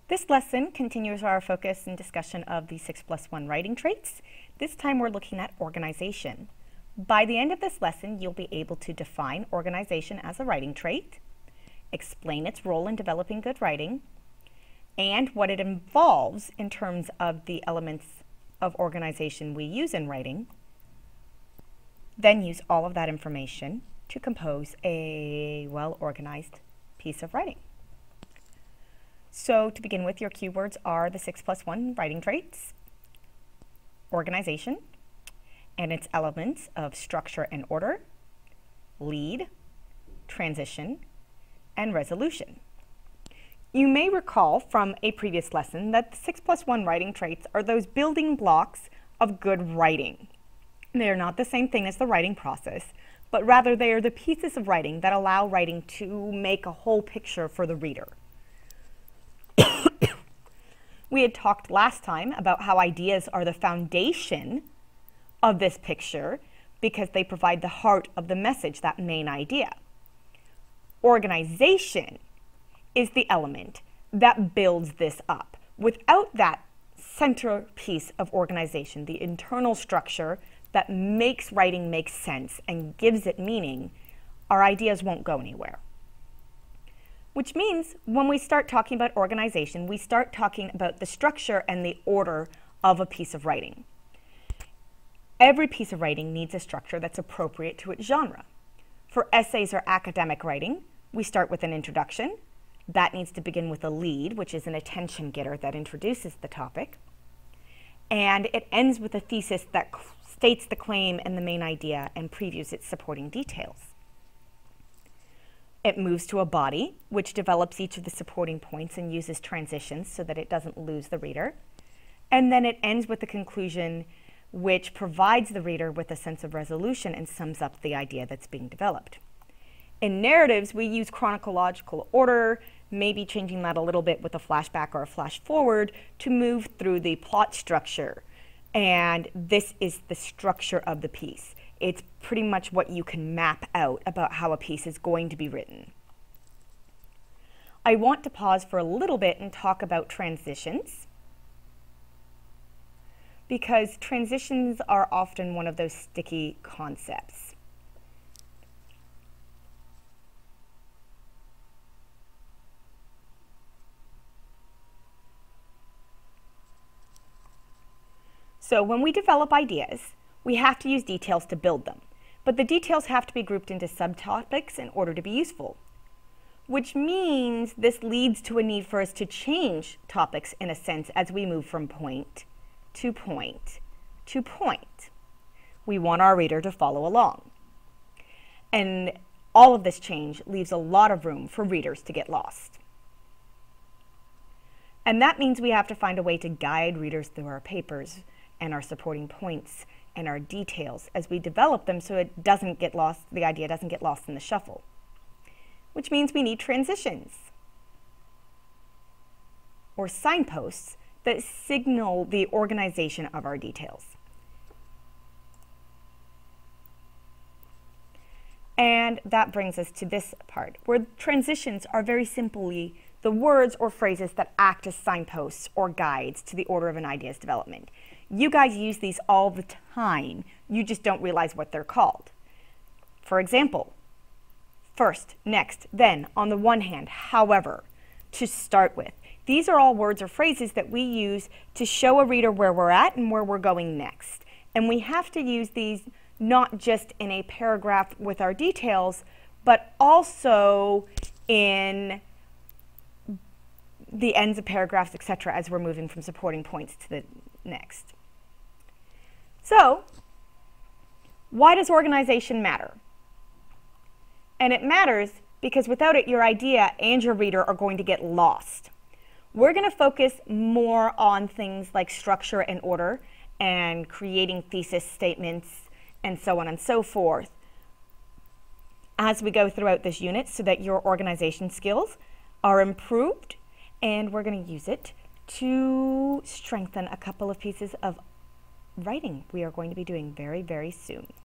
This lesson continues our focus and discussion of the 6+1 writing traits. This time we're looking at organization. By the end of this lesson, you'll be able to define organization as a writing trait, explain its role in developing good writing, and what it involves in terms of the elements of organization we use in writing, then use all of that information to compose a well-organized piece of writing. So to begin with, your keywords are the 6+1 writing traits, organization, and its elements of structure and order, lead, transition, and resolution. You may recall from a previous lesson that the 6+1 writing traits are those building blocks of good writing. They are not the same thing as the writing process, but rather they are the pieces of writing that allow writing to make a whole picture for the reader. We had talked last time about how ideas are the foundation of this picture because they provide the heart of the message, that main idea. Organization is the element that builds this up. Without that centerpiece of organization, the internal structure that makes writing make sense and gives it meaning, our ideas won't go anywhere. Which means when we start talking about organization, we start talking about the structure and the order of a piece of writing. Every piece of writing needs a structure that's appropriate to its genre. For essays or academic writing, we start with an introduction. That needs to begin with a lead, which is an attention getter that introduces the topic. And it ends with a thesis that states the claim and the main idea and previews its supporting details. It moves to a body, which develops each of the supporting points and uses transitions so that it doesn't lose the reader. And then it ends with a conclusion which provides the reader with a sense of resolution and sums up the idea that's being developed. In narratives, we use chronological order, maybe changing that a little bit with a flashback or a flash forward to move through the plot structure. And this is the structure of the piece. It's pretty much what you can map out about how a piece is going to be written. I want to pause for a little bit and talk about transitions, because transitions are often one of those sticky concepts. So when we develop ideas, we have to use details to build them, but the details have to be grouped into subtopics in order to be useful, which means this leads to a need for us to change topics in a sense as we move from point to point to point. We want our reader to follow along. And all of this change leaves a lot of room for readers to get lost. And that means we have to find a way to guide readers through our papers and our supporting points and our details as we develop them so it doesn't get lost, the idea doesn't get lost in the shuffle. Which means we need transitions or signposts that signal the organization of our details. And that brings us to this part, where transitions are very simply the words or phrases that act as signposts or guides to the order of an idea's development. You guys use these all the time. You just don't realize what they're called. For example, first, next, then, on the one hand, however, to start with. These are all words or phrases that we use to show a reader where we're at and where we're going next. And we have to use these not just in a paragraph with our details, but also in the ends of paragraphs, etc., as we're moving from supporting points to the next. So, why does organization matter? And it matters because without it, your idea and your reader are going to get lost. We're going to focus more on things like structure and order and creating thesis statements and so on and so forth as we go throughout this unit so that your organization skills are improved, and we're going to use it to strengthen a couple of pieces of writing we are going to be doing very, very soon.